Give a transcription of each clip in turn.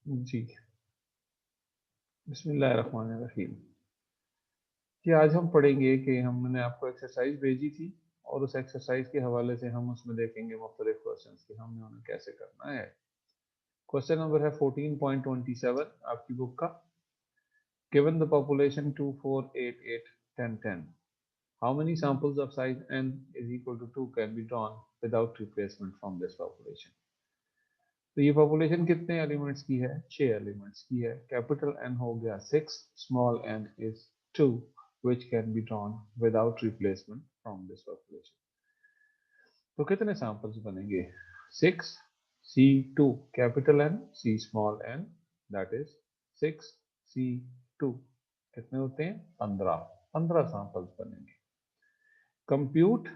जी, बिस्मिल्लाहिर्रहमानिर्रहीम। कि आज हम पढ़ेंगे कि हमने आपको एक्सरसाइज भेजी थी और उस एक्सरसाइज के हवाले से हम उसमें देखेंगे मुख्तलिफ क्वेश्चंस कि हमने उन्हें कैसे करना है। क्वेश्चन नंबर है 14.27 आपकी बुक का। Given the population 2, 4, 8, 8, 10, 10, how many samples of size n is equal to 2 can be drawn without replacement from this population? तो ये पॉपुलेशन कितने एलिमेंट्स की है? 6 एलिमेंट्स की है। कैपिटल एन हो गया 6, small N is 2, which can be drawn without replacement from this population. तो कितने सैंपल्स बनेंगे? 6 C2 capital N C small N, that is 6 C2 कितने होते हैं? 15 सैंपल्स बनेंगे। Compute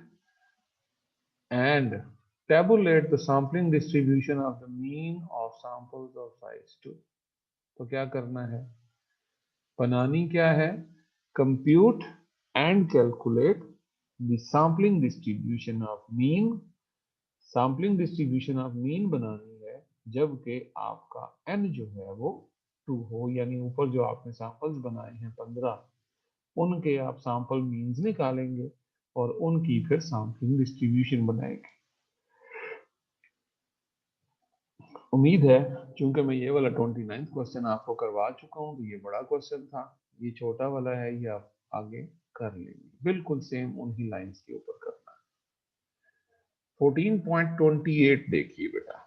and tabulate the sampling distribution of the mean of samples of size 2. तो क्या करना है? बनानी क्या है? Compute and calculate the sampling distribution of mean. sampling distribution of mean बनानी है जबकि आपका n जो है वो 2 हो, यानी ऊपर जो आपने सैंपल्स बनाए हैं 15, उनके आप सैंपल मीन्स निकालेंगे और उनकी फिर सैम्पलिंग डिस्ट्रीब्यूशन बनाएंगे। उम्मीद है चूंकि मैं ये वाला 29 क्वेश्चन आपको करवा चुका हूँ तो ये बड़ा क्वेश्चन था, ये छोटा वाला है, ये आप आगे कर लेंगे। बिल्कुल सेम उन्हीं लाइंस के ऊपर करना है। 14.28 देखिए बेटा।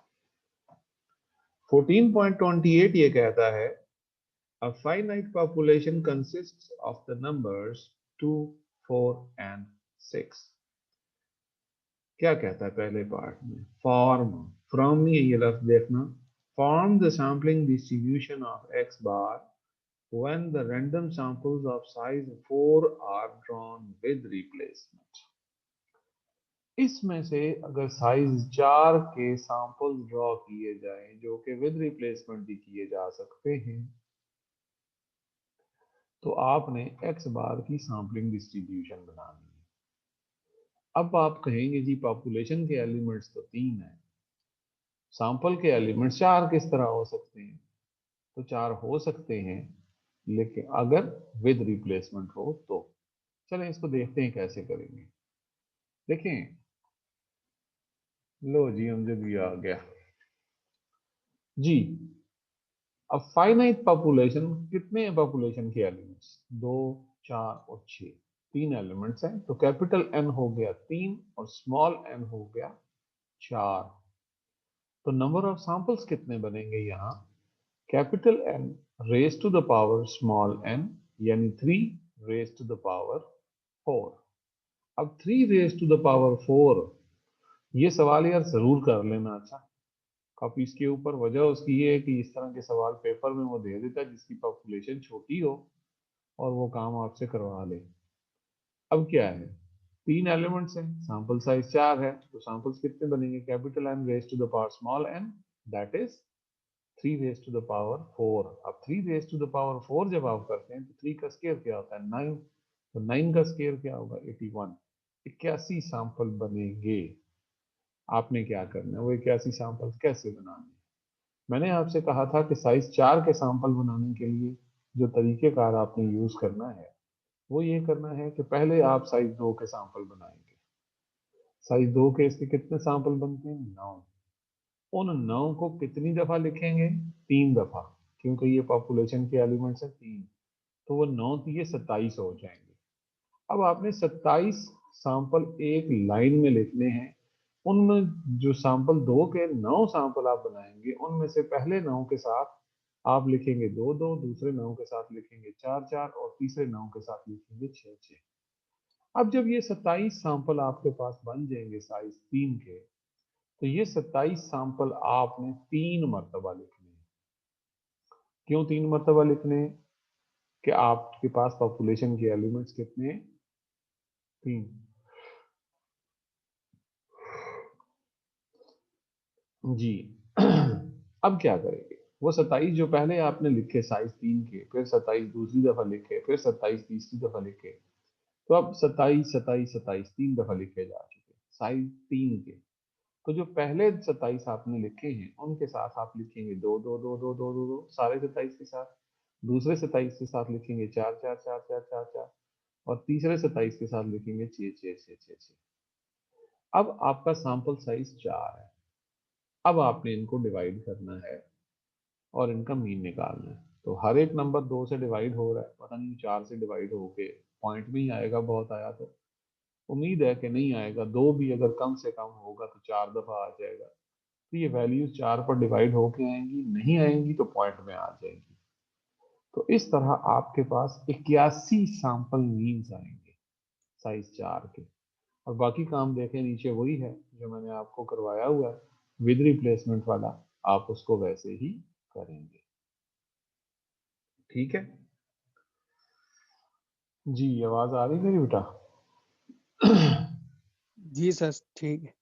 14.28 ये कहता है a finite population consists of the numbers 2, 4 and 6। क्या कहता है पहले पार्ट में? फॉर्म, फ्रॉम में ये लफ्ज देखना। Form the sampling distribution of x bar when the random samples of size 4 are drawn with replacement। इसमें से अगर साइज 4 के सैंपल्स ड्रॉ किए जाएं जो कि विद रिप्लेसमेंट भी किए जा सकते हैं, तो आपने x बार की सैम्पलिंग डिस्ट्रीब्यूशन बनानी है। अब आप कहेंगे जी पॉपुलेशन के एलिमेंट्स तो 3 हैं, सैंपल के एलिमेंट्स 4 किस तरह हो सकते हैं? तो 4 हो सकते हैं, लेकिन अगर विद रिप्लेसमेंट हो तो। चलें इसको देखते हैं कैसे करेंगे। देखें, लो जी अमजद भी आ गया जी। अब फाइनाइट पॉपुलेशन, कितने पॉपुलेशन के एलिमेंट्स? 2, 4 और 6, 3 एलिमेंट्स हैं। तो कैपिटल एन हो गया 3 और स्मॉल एन हो गया 4। तो नंबर ऑफ सैंपल्स कितने बनेंगे यहाँ? Capital N raise to the power small N, यानी 3 रेज टू द पावर 4। अब 3 रेज टू द पावर 4, ये सवाल यार जरूर कर लेना। अच्छा, कॉपीज के ऊपर वजह उसकी ये है कि इस तरह के सवाल पेपर में वो दे देता है जिसकी पॉपुलेशन छोटी हो और वो काम आपसे करवा ले। अब क्या है? 3 एलिमेंट्स हैं, सैंपल साइज 4 है, तो सैंपल्स कितने बनेंगे? Capital N raise to the power small N, that is 3 raise to the power 4। अब 3 रेज टू द पावर 4 जब आप करते हैं तो 3 का स्केयर क्या होता है? 9। तो 9 का स्केयर क्या होगा? 81। 81 सैंपल बनेंगे। आपने क्या करना है? वो 81 सैंपल कैसे बनाने हैं? मैंने आपसे कहा था कि साइज 4 के सैंपल बनाने के लिए जो तरीकेकार आपने यूज करना है वो ये करना है कि पहले आप साइज 2 के सैंपल बनाएंगे। साइज 2 के इसके कितने सैंपल बनते हैं? 9। उन 9 को कितनी दफा लिखेंगे? 3 दफा, क्योंकि ये पॉपुलेशन के एलिमेंट्स हैं 3। तो वो 9 ये 27 हो जाएंगे। अब आपने 27 सैंपल एक लाइन में लिखने हैं। उनमें जो सैंपल 2 के 9 सैंपल आप बनाएंगे उनमें से पहले 9 के साथ आप लिखेंगे 2 2, दूसरे 9 के साथ लिखेंगे 4 4 और तीसरे 9 के साथ लिखेंगे 6 6। अब जब ये 27 सैंपल आपके पास बन जाएंगे साइज 3 के, तो ये 27 सैंपल आपने 3 मरतबा लिखने हैं। क्यों 3 मरतबा लिखने हैं? कि आपके पास पॉपुलेशन के एलिमेंट्स कितने हैं? 3। जी। अब क्या करेंगे? वो 27 जो पहले आपने लिखे साइज 3 के, फिर 27 दूसरी दफा लिखे, फिर 27 तीसरी दफा लिखे, तो अब 27 27 27 3 दफा लिखे जा चुके साइज 3 के। तो जो पहले 27 आपने लिखे हैं उनके साथ आप लिखेंगे 2 2 2 2 2 2 2 सारे 27 के साथ, दूसरे 27 के साथ लिखेंगे 4 4 4 4 4 4 और तीसरे 27 के साथ लिखेंगे 6 6 6 6 6। अब आपका सैंपल साइज 4 है। अब आपने इनको डिवाइड करना है और इनका मीन निकालना है। तो हर एक नंबर 2 से डिवाइड हो रहा है, पता नहीं 4 से डिवाइड होके पॉइंट में ही आएगा, बहुत आया तो उम्मीद है कि नहीं आएगा। 2 भी अगर कम से कम होगा तो 4 दफा आ जाएगा। तो ये वैल्यूज 4 पर डिवाइड होके आएंगी, नहीं आएंगी तो पॉइंट में आ जाएंगी। तो इस तरह आपके पास 81 सैंपल मीन्स आएंगे साइज 4 के। और बाकी काम देखें नीचे वही है जो मैंने आपको करवाया हुआ है विद रिप्लेसमेंट वाला, आप उसको वैसे ही करेंगे। ठीक है जी, आवाज आ रही मेरी बेटा? जी सर ठीक है।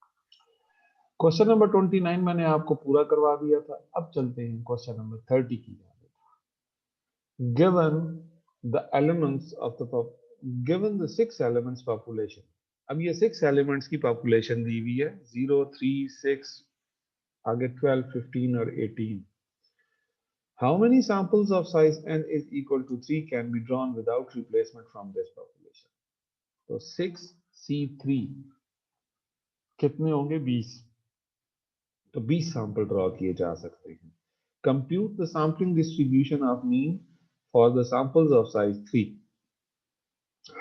क्वेश्चन नंबर 29 मैंने आपको पूरा करवा दिया था। अब चलते हैं क्वेश्चन नंबर 30 की जानब। Given the elements of the given the 6 elements population. अब ये 6 एलिमेंट्स की पॉपुलेशन दी हुई है, 0 3 6 आगे 12 15 और 18। How many samples of size n is equal to 3 can be drawn without replacement from this population? तो 6C3 कितने होंगे? 20। तो 20 सैंपल ड्रॉ किए जा सकते हैं। Compute the sampling distribution of mean for the samples of size 3।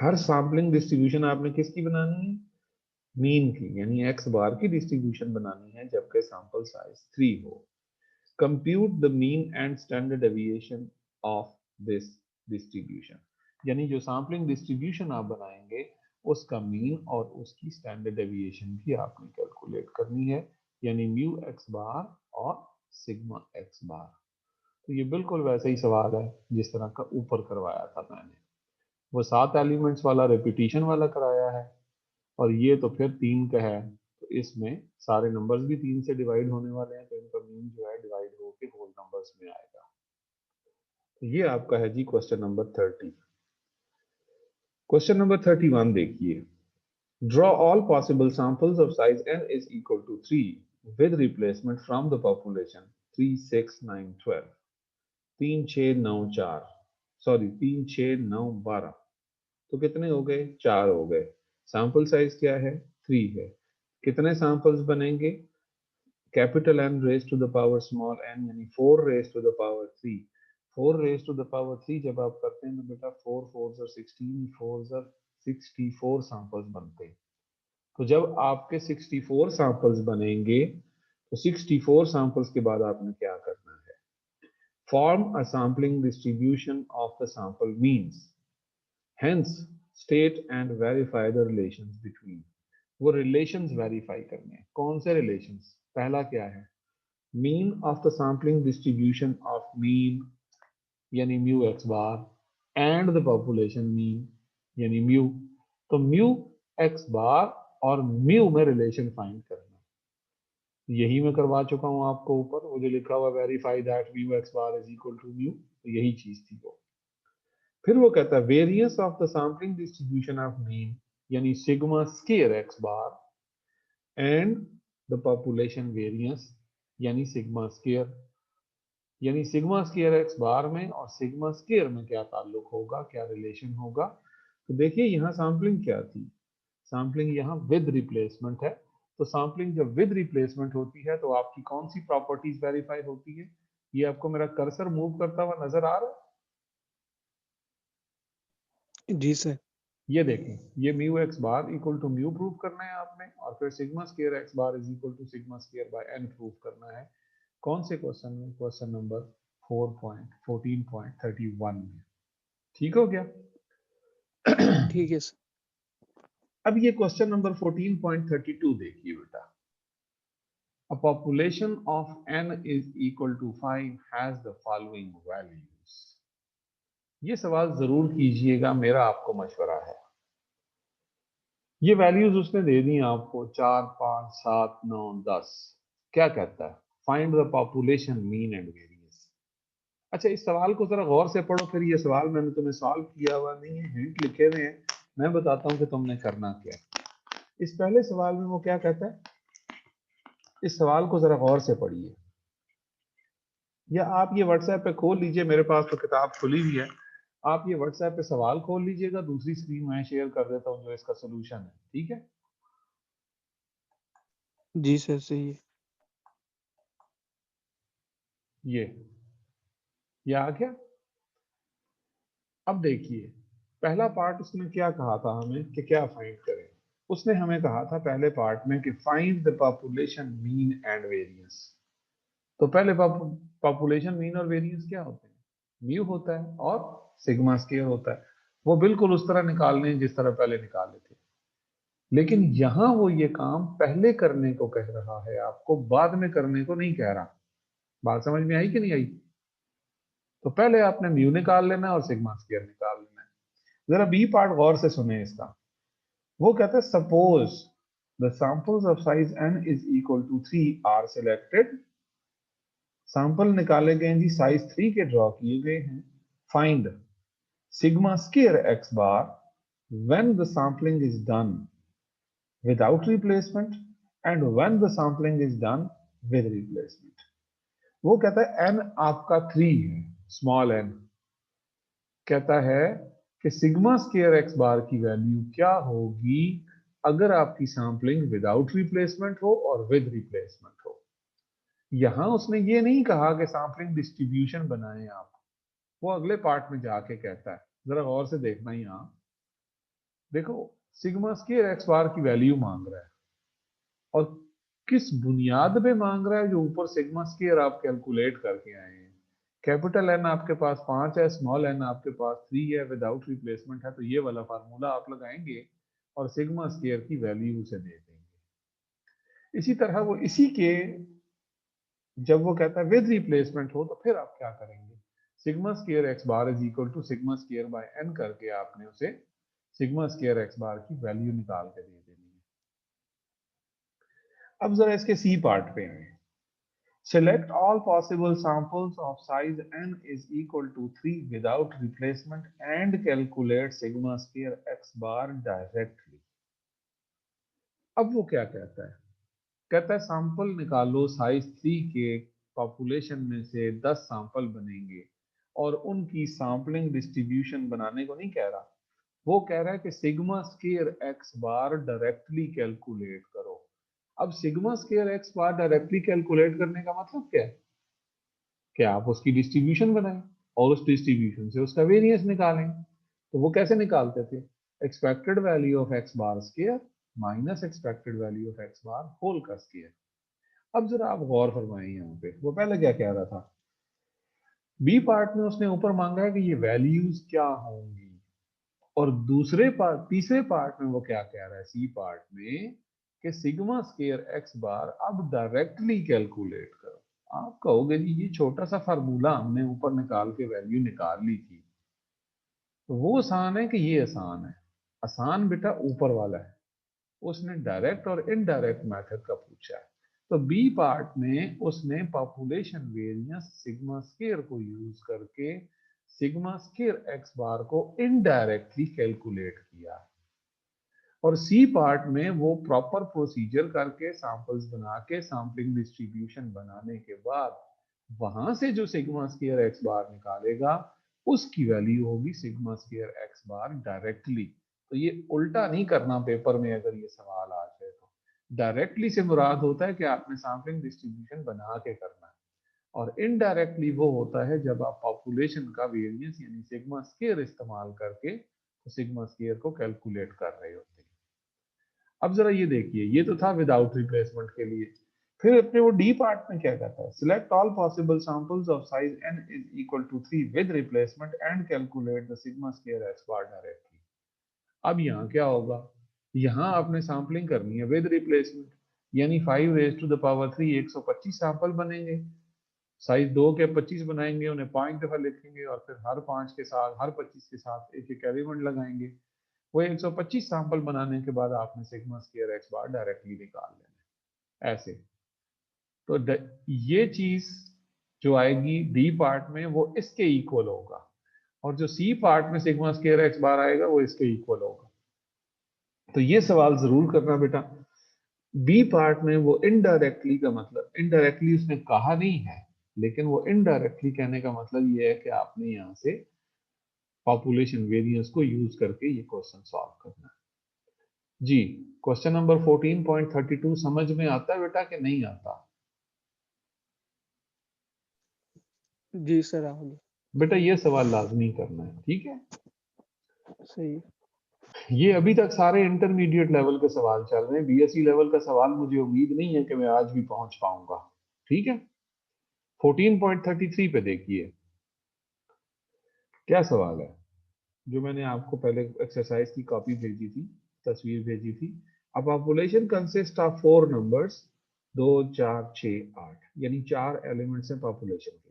Her sampling distribution आपने किसकी बनानी है? मीन की, यानी एक्स बार की डिस्ट्रीब्यूशन बनानी है जबकि सैंपल साइज 3 हो। Compute the mean and standard deviation of this distribution. यानी जो सैम्पलिंग डिस्ट्रीब्यूशन आप बनाएंगे उसका मीन और उसकी स्टैंडर्ड डेविएशन भी आपने कैलकुलेट करनी है, यानी म्यू एक्स बार और सिग्मा एक्स बार। तो ये बिल्कुल वैसा ही सवाल है जिस तरह का ऊपर करवाया था मैंने। वो 7 एलिमेंट्स वाला रिपीटिशन वाला कराया है और ये तो फिर 3 का है। तो इसमें सारे नंबर्स भी 3 से डिवाइड होने वाले हैं, तो इनका मीन जो है डिवाइड होके होल नंबर्स में आएगा। तो ये आपका है जी क्वेश्चन नंबर 30। क्वेश्चन नंबर 31 देखिए। Draw all possible samples of size n is equal to 3 with replacement from the population 3 6 9 12। 3 6 9 4 sorry 3 6 9 12। तो कितने हो गए? 4 हो गए। सैंपल साइज क्या है? 3 है। कितने सैंपल्स बनेंगे? Capital N raise to the power small n, यानी 4 raise to the power 3। 4 raise to the power 3 जब आप करते हैं तो बेटा 4 4 16, 4 64 सैंपल्स बनते हैं। तो जब आपके 64 सैंपल्स बनेंगे तो 64 सैंपल्स के बाद आपने क्या करना है? Form a sampling distribution of the sample means, hence state and verify the relations between. वो रिलेशंस वेरीफाई करने हैं। कौन से रिलेशंस? पहला क्या है? Mean of the sampling distribution of mean यानी mu x bar and the population mean यानी म्यू। तो म्यू एक्स बार और म्यू में रिलेशन फाइंड करना, यही मैं करवा चुका हूं आपको ऊपर। वो जो लिखा हुआ verify that mu x bar is equal to mu, तो यही चीज थी वो। फिर वो कहता है variance of the sampling distribution of mean यानी sigma square x bar and the population variance यानी सिग्मा स्केयर। यानी सिग्मा स्केयर एक्स बार में और सिग्मा स्केयर में क्या ताल्लुक होगा, क्या रिलेशन होगा? तो देखिए यहाँ सैम्पलिंग क्या थी? सैम्पलिंग यहाँ विद रिप्लेसमेंट है। तो सैम्पलिंग जब विद रिप्लेसमेंट होती है तो आपकी कौन सी प्रॉपर्टीज वेरीफाई होती है? ये आपको मेरा कर्सर मूव करता हुआ नजर आ रहा है? जी सर। ये देखें, ये mu x bar equal to mu prove करना है आपने, और फिर sigma square x bar is equal to sigma square by N prove करना है। कौन से क्वेश्चन में? क्वेश्चन नंबर 4.14.31 में। ठीक हो गया? ठीक है सर। अब ये क्वेश्चन नंबर 14.32 देखिए बेटा। A population of n is equal to 5 has the following values। ये सवाल जरूर कीजिएगा, मेरा आपको मशवरा है। ये वैल्यूज उसने दे दी आपको 4 5 7 9 10। क्या कहता है? Find the population mean and variance. अच्छा, इस सवाल को जरा गौर से पढ़ो। फिर ये सवाल मैंने तुम्हें सॉल्व किया हुआ नहीं है, हिंट लिखे हुए हैं, मैं बताता हूं कि तुमने करना क्या। इस पहले सवाल में वो क्या कहता है? इस सवाल को जरा गौर से पढ़िए, या आप ये व्हाट्सएप पे खोल लीजिए, मेरे पास तो किताब खुली हुई है, आप ये व्हाट्सएप पे सवाल खोल लीजिएगा, दूसरी स्क्रीन मैं शेयर कर देता हूँ जो इसका सोल्यूशन है, ठीक है। जी सर सही है। ये आ गया। अब देखिए, पहला पार्ट उसने क्या कहा था हमें कि क्या फाइंड करें। उसने हमें कहा था पहले पार्ट में कि find the population mean and variance. तो पहले पॉपुलेशन मीन और वेरिएंस क्या होते हैं, म्यू होता है और सिग्मा स्क्वायर होता है। वो बिल्कुल उस तरह निकालने हैं जिस तरह पहले निकाले थे, लेकिन यहां वो ये काम पहले करने को कह रहा है, आपको बाद में करने को नहीं कह रहा। बात समझ में आई कि नहीं आई? तो पहले आपने म्यू निकाल लेना है और सिग्मा स्क्वायर निकाल लेना है। जरा बी पार्ट गौर से सुने इसका। वो कहता है suppose the samples of size n is equal to 3 are selected. Sample निकाले गए हैं जी, साइज 3 के ड्रॉ किए गए हैं। Find sigma square x bar when the sampling is done without replacement and when the sampling is done with replacement. वो कहता है n आपका 3 है, स्मॉल n। कहता है कि सिग्मा स्क्वायर एक्स बार की वैल्यू क्या होगी अगर आपकी सैंपलिंग विदाउट रिप्लेसमेंट हो और विद रिप्लेसमेंट हो। यहां उसने ये नहीं कहा कि सैंपलिंग डिस्ट्रीब्यूशन बनाएं आप, वो अगले पार्ट में जाके कहता है। जरा गौर से देखना, यहां देखो, सिग्मा स्क्वायर एक्स बार की वैल्यू मांग रहा है, और किस बुनियाद पे मांग रहा है, जो ऊपर सिग्मा स्क्वायर आप कैलकुलेट करके आए हैं। कैपिटल एन आपके पास 5 है, स्मॉल एन आपके पास 3 है, विदाउट रिप्लेसमेंट है, तो ये वाला फार्मूला आप लगाएंगे और सिग्मा स्क्वायर की वैल्यू उसे दे देंगे। इसी तरह वो इसी के, जब वो कहता है विद रिप्लेसमेंट हो, तो फिर आप क्या करेंगे, sigma square x bar is equal to sigma square by N करके आपने उसे सिग्मा स्क्वायर एक्स बार की वैल्यू निकाल के दे देनी है। अब जरा इसके सी पार्ट पे आए। Select all possible samples of size n is equal to 3 without replacement and calculate sigma square x bar directly. अब वो क्या कहता है? कहता है सैंपल निकालो साइज 3 के, पॉपुलेशन में से 10 सैंपल बनेंगे, और उनकी सैंपलिंग डिस्ट्रीब्यूशन बनाने को नहीं कह रहा। वो कह रहा है कि sigma square x bar directly calculate करो। अब sigma square x bar directly calculate करने का मतलब क्या है कि आप उसकी डिस्ट्रीब्यूशन बनाएं और उस डिस्ट्रीब्यूशन से उसका वेरिएंस निकालें। तो वो कैसे निकालते थे, expected value of x bar square minus expected value of x bar whole का स्क्वायर। अब जरा आप गौर फरमाएं, यहाँ पे वो पहले क्या कह रहा था, बी पार्ट में उसने ऊपर मांगा है कि ये वैल्यूज क्या होंगी, और दूसरे पार्ट, तीसरे पार्ट में वो क्या कह रहा है, सी पार्ट में, कि सिग्मा स्क्वायर एक्स बार अब डायरेक्टली कैलकुलेट करो। आप कहोगे जी ये छोटा सा फार्मूला हमने ऊपर निकाल के वैल्यू निकाल ली थी, तो वो आसान है कि ये आसान है? आसान बेटा ऊपर वाला है, उसने डायरेक्ट और इनडायरेक्ट मेथड का पूछा है। तो बी पार्ट में उसने पॉपुलेशन वेरिएंस सिग्मा स्क्वायर को यूज करके सिग्मा स्क्वायर एक्स बार को इनडायरेक्टली कैलकुलेट किया है, और सी पार्ट में वो प्रॉपर प्रोसीजर करके सैंपल्स बना के सैम्पलिंग डिस्ट्रीब्यूशन बनाने के बाद वहां से जो सिग्मा स्क्वायर एक्स बार निकालेगा उसकी वैल्यू होगी sigma square x bar directly. तो ये उल्टा नहीं करना पेपर में, अगर ये सवाल आ जाए तो डायरेक्टली से मुराद होता है कि आपने सैम्पलिंग डिस्ट्रीब्यूशन बना के करना है, और इनडायरेक्टली वो होता है जब आप पॉपुलेशन का वेरिएंस यानी सिग्मा स्क्वायर इस्तेमाल करके तो सिग्मा स्क्वायर को कैलकुलेट कर रहे होते हैं। अब जरा ये देखिए, ये तो था विदाउट रिप्लेसमेंट के लिए। फिर अपने वो डी पार्ट में क्या कहता है, select all possible samples of size n is equal to 3 with replacement and calculate the sigma square x bar directly. अब यहाँ क्या होगा, यहाँ आपने सैम्पलिंग करनी है विद रिप्लेसमेंट, यानी 5 raise to the power 3 125 sample बनेंगे। साइज 2 के 25 बनाएंगे, उन्हें 5 दफा लिखेंगे और फिर हर 5 के साथ, हर 25 के साथ एक एक एलिमेंट लगाएंगे। वो 125 सैंपल बनाने के बाद आपने sigma square x bar directly निकाल लेना है ऐसे। तो ये चीज जो आएगी डी पार्ट में वो इसके इक्वल होगा, और जो सी पार्ट में सिग्मा स्क्वायर एक्स बार आएगा वो इसके इक्वल होगा। तो ये सवाल जरूर करना बेटा, बी पार्ट में वो इनडायरेक्टली का मतलब, इनडायरेक्टली उसने कहा नहीं है, लेकिन वो इनडायरेक्टली कहने का मतलब ये है कि आपने यहाँ से पॉपुलेशन वेरिएंस को यूज करके ये क्वेश्चन सॉल्व करना है जी। क्वेश्चन नंबर 14.32 समझ में आता है बेटा कि नहीं आता? जी सर, आ गया। बेटा ये सवाल लाजमी करना है, ठीक है? सही है। ये अभी तक सारे इंटरमीडिएट लेवल के सवाल चल रहे हैं, बीएससी लेवल का सवाल मुझे उम्मीद नहीं है कि मैं आज भी पहुंच पाऊंगा, ठीक है? 14.33 पे देखिए क्या सवाल है, जो मैंने आपको पहले एक्सरसाइज की कॉपी भेजी थी, तस्वीर भेजी थी। A population consist of 4 numbers, 2 4 6 8, यानी 4 एलिमेंट्स हैं पॉपुलेशन के।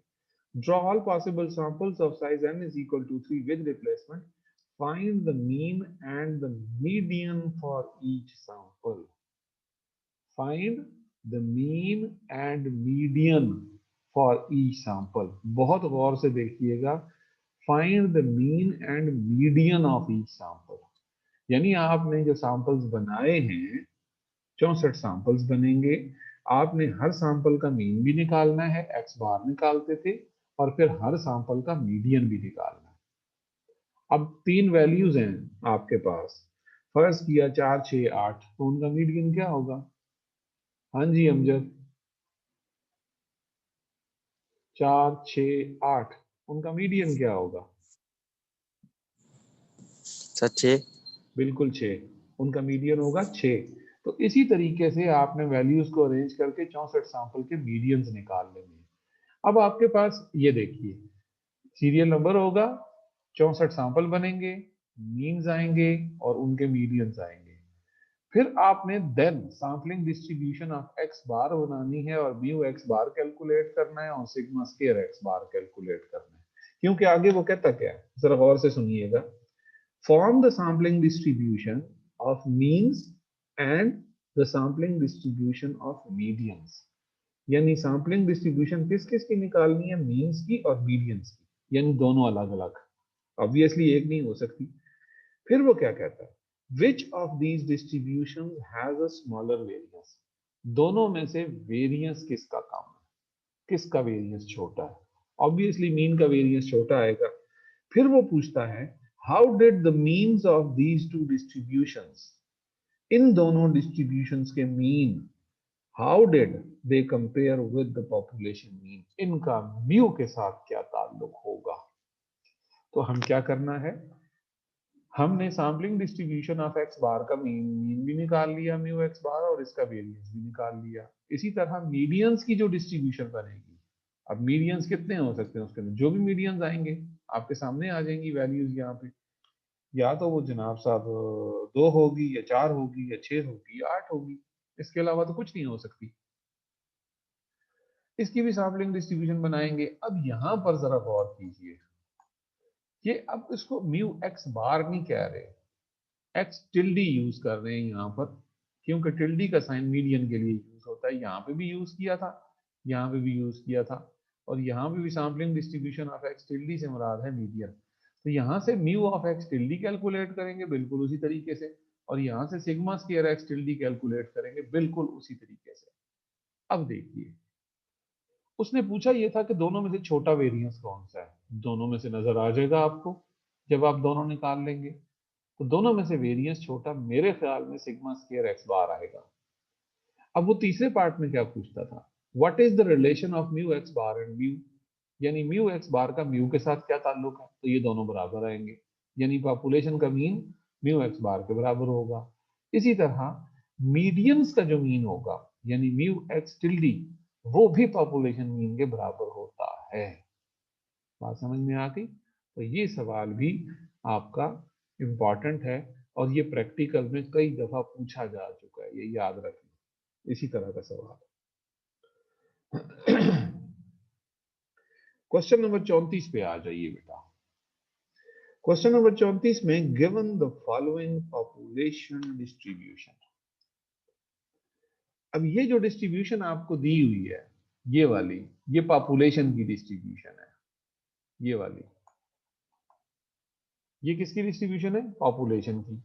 Draw all possible samples of size n is equal to 3 with replacement. Find the mean and the median for each sample. Find the mean and median for each sample. बहुत गौर से देखिएगा। Find the mean and median of each sample. यानी आपने जो samples बनाए हैं, 64 samples बनेंगे, आपने हर सैंपल का मीन भी निकालना है, एक्स बार निकालते थे, और फिर हर सैंपल का मीडियन भी निकालना है। अब 3 वैल्यूज हैं आपके पास, फर्स्ट किया 4 6 8, तो उनका मीडियन क्या होगा? हाँ जी अमजद, 4 6 8, उनका मीडियन क्या होगा? सर 6। बिल्कुल 6, उनका मीडियन होगा 6। तो इसी तरीके से आपने वैल्यूज को अरेंज करके 64 सैंपल के मीडियंस निकाल लेंगे। अब आपके पास ये देखिए, सीरियल नंबर होगा, 64 सैंपल बनेंगे, मीन्स आएंगे और उनके मीडियंस आएंगे। फिर आपने then sampling distribution of x bar बनानी है और म्यू एक्स बार कैलकुलेट करना है और सिग्मा स्क्वायर एक्स बार कैलकुलेट करना है। क्योंकि आगे वो कहता क्या है, जरा गौर से सुनिएगा। Form the sampling distribution of means and the sampling distribution of medians. यानी सैम्पलिंग डिस्ट्रीब्यूशन किस किस की निकालनी है, मीन्स की और मीडियंस की, यानी दोनों अलग अलग, ऑब्वियसली एक नहीं हो सकती। फिर वो क्या कहता है, which of these distribution has a smaller variance. दोनों में से वेरियंस किसका कम है, किसका वेरियंस छोटा है? ऑब्वियसली मीन का वेरियंस छोटा आएगा। फिर वो पूछता है, how did the means of these two distributions, इन दोनों डिस्ट्रीब्यूशंस के mean, how did they compare with the population mean, इनका म्यू के साथ क्या ताल्लुक होगा? तो हम क्या करना है, हमने सैम्पलिंग डिस्ट्रीब्यूशन ऑफ एक्स बार का मीन भी निकाल लिया, म्यू एक्स बार, और इसका वेरिएंस भी निकाल लिया। इसी तरह मीडियंस की जो डिस्ट्रीब्यूशन बनेगी, अब मीडियंस कितने हो सकते हैं उसके अंदर, जो भी मीडियंस आएंगे आपके सामने आ जाएंगी वैल्यूज यहाँ पे, या तो वो जनाब साहब 2 होगी या 4 होगी या 6 होगी या 8 होगी, इसके अलावा तो कुछ नहीं हो सकती। इसकी भी सैम्पलिंग डिस्ट्रीब्यूशन बनाएंगे। अब यहां पर जरा गौर कीजिए, ये अब इसको म्यू एक्स बार नहीं कह रहे, एक्स टिल्डी यूज कर रहे हैं यहाँ पर, क्योंकि टिल्डी का साइन मीडियन के लिए यूज होता है। यहाँ पे भी यूज किया था, यहाँ पे भी यूज किया था, और यहाँ पे भी सैम्पलिंग डिस्ट्रीब्यूशन ऑफ एक्स टिल्डी से मुराद है मीडियन। तो यहाँ से म्यू ऑफ एक्स टिल्डी कैलकुलेट करेंगे बिल्कुल उसी तरीके से, और यहाँ से सिग्मा स्क्वायर एक्स टिल्डी कैलकुलेट करेंगे बिल्कुल उसी तरीके से। अब देखिए, उसने पूछा ये था कि दोनों में से छोटा वेरिएंस कौन सा है, दोनों में से नजर आ जाएगा आपको जब आप दोनों निकाल लेंगे। तो दोनों में से वेरिएंस छोटा मेरे ख्याल में सिग्मा स्क्वायर एक्स बार आएगा। अब वो तीसरे पार्ट में क्या पूछता था, what is the relation of mu x bar and mu, यानी म्यू एक्स बार का म्यू के साथ क्या ताल्लुक है? तो ये दोनों बराबर आएंगे, यानी पॉपुलेशन का मीन म्यू एक्स बार के बराबर होगा। इसी तरह मीडियंस का जो मीन होगा, यानी म्यू एक्स टिल्डी, वो भी पॉपुलेशन मीन के बराबर होता है। बात समझ में आ गई? तो ये सवाल भी आपका इम्पॉर्टेंट है, और ये प्रैक्टिकल में कई दफा पूछा जा चुका है, ये याद रखना, इसी तरह का सवाल। क्वेश्चन नंबर 34 पे आ जाइए बेटा। क्वेश्चन नंबर 34 में given the following population distribution. अब ये जो डिस्ट्रीब्यूशन आपको दी हुई है, ये वाली, ये पॉपुलेशन की डिस्ट्रीब्यूशन है, ये वाली, ये किसकी डिस्ट्रीब्यूशन है? पॉपुलेशन की,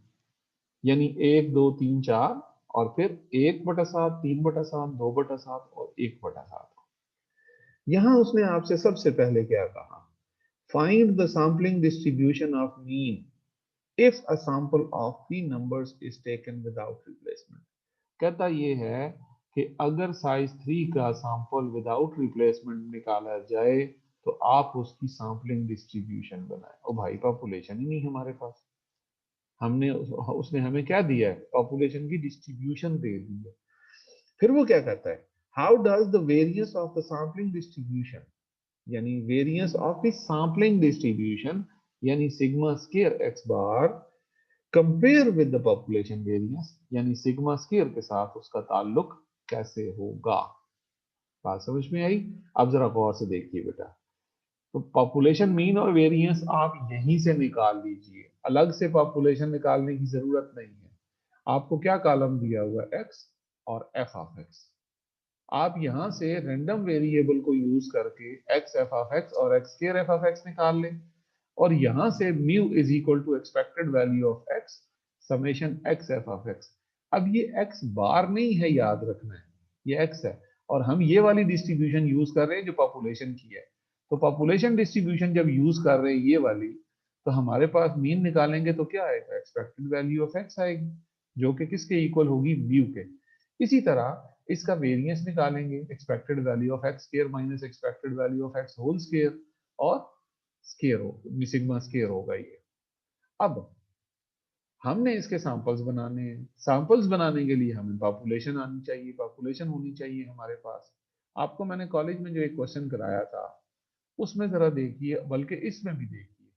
यानी 1 2 3 4 और फिर 1/7, 3/7, 2/7 और 1/7। यहां उसने आपसे सबसे पहले क्या कहा, find the sampling distribution of mean if a sample of three numbers is taken without replacement। कहता ये है कि अगर साइज 3 का सैंपल विदाउट रिप्लेसमेंट निकाला जाए तो आप उसकी सैंपलिंग डिस्ट्रीब्यूशन बनाए। ओ भाई पॉपुलेशन ही नहीं हमारे पास, हमने उसने हमें क्या दिया है, पॉपुलेशन की डिस्ट्रीब्यूशन दे दी है। फिर वो क्या कहता है, how does the variance of the sampling distribution, यानी variance of the sampling distribution यानी sigma square x bar compare with the population variance, यानी सिग्मा स्क्वायर के साथ उसका ताल्लुक कैसे होगा। बात समझ में आई? अब जरा गौर से देखिए बेटा, तो पॉपुलेशन मीन और वेरिएंस आप यहीं से निकाल लीजिए, अलग से पॉपुलेशन निकालने की जरूरत नहीं है। आपको क्या कॉलम दिया हुआ है, एक्स और एफ ऑफ एक्स। आप यहां से रैंडम वेरिएबल को यूज करके एक्स एफ ऑफ एक्स और X square F of X निकाल लें, और यहां से mu is equal to expected value of X summation X F of X. अब ये एक्स बार नहीं है, याद रखना है, ये एक्स है, और हम ये वाली डिस्ट्रीब्यूशन यूज कर रहे हैं जो पॉपुलेशन की है। तो पॉपुलेशन डिस्ट्रीब्यूशन जब यूज कर रहे हैं ये वाली, तो हमारे पास मीन निकालेंगे तो क्या आएगा, एक्सपेक्टेड वैल्यू ऑफ एक्स आएगी, जो कि किसके इक्वल होगी, म्यू के। इसी तरह इसका वेरिएंस निकालेंगे, expected value of X square minus expected value of X whole square, और स्क्वायर हो, सिग्मा स्क्वायर होगा ये। अब हमने इसके सैंपल्स बनाने हैं, सैंपल्स बनाने के लिए हमें पॉपुलेशन आनी चाहिए, पॉपुलेशन होनी चाहिए हमारे पास। आपको मैंने कॉलेज में जो एक क्वेश्चन कराया था उसमें जरा देखिए, बल्कि इसमें भी देखिए,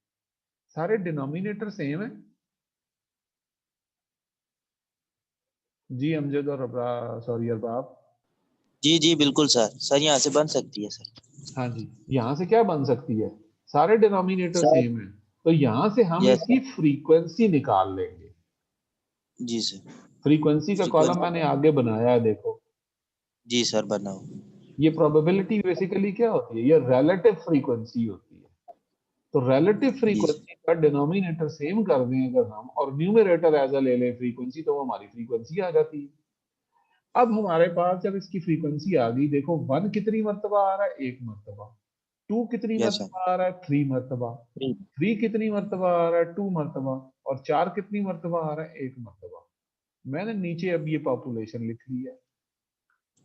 सारे डिनोमिनेटर सेम है। जी अमजद और सॉरी अरबाब। जी जी बिल्कुल सर, सर यहाँ से बन सकती है सर। हाँ जी, यहाँ से क्या बन सकती है, सारे डिनोमिनेटर सर सेम है, तो यहाँ से हम यस इसकी सर। फ्रीक्वेंसी निकाल लेंगे। जी सर। फ्रीक्वेंसी का कॉलम फ्रीक्वेंसी। मैंने आगे बनाया है, देखो। जी सर बनाओ। ये प्रोबेबिलिटी बेसिकली क्या होती है, ये रिलेटिव फ्रीक्वेंसी होती है। तो रिलेटिव जी सर। फ्रीक्वेंसी का डिनोमिनेटर सेम कर दें अगर हम, और न्यूमरेटर एज अ ले लें फ्रीक्वेंसी, तो वो हमारी फ्रीक्वेंसी आ जाती है। अब हमारे पास जब इसकी फ्रीक्वेंसी आ गई, देखो 1 कितनी मरतबा आ रहा है, 1 मरतबा। 2 कितनी यस सर। मरतबा आ रहा है, 3 मरतबा। जी 3 कितनी मरतबा आ रहा है, 2 मरतबा। और 4 कितनी मरतबा आ रहा है, 1 मरतबा। मैंने नीचे अब ये पॉपुलेशन लिख ली है,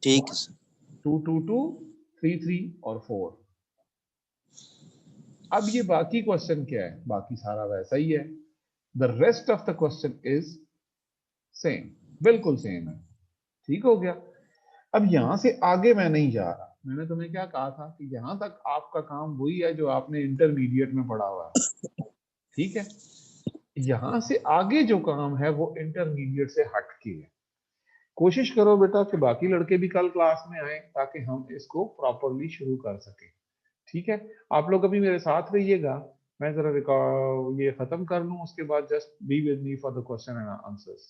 ठीक है सर। 2 2 2 3 3 और 4। अब ये बाकी क्वेश्चन क्या है, बाकी सारा वैसा ही है। The rest of the question is same, बिल्कुल सेम है। ठीक हो गया। अब यहां से आगे मैं नहीं जा रहा, मैंने तुम्हें क्या कहा था कि यहां तक आपका काम वही है जो आपने इंटरमीडिएट में पढ़ा हुआ है, ठीक है। यहां से आगे जो काम है वो इंटरमीडिएट से हट के है। कोशिश करो बेटा कि बाकी लड़के भी कल क्लास में आए ताकि हम इसको प्रॉपरली शुरू कर सके। ठीक है, आप लोग अभी मेरे साथ रहिएगा, मैं जरा रिकॉर्ड ये खत्म कर लूं, उसके बाद just be with me for the question and answers.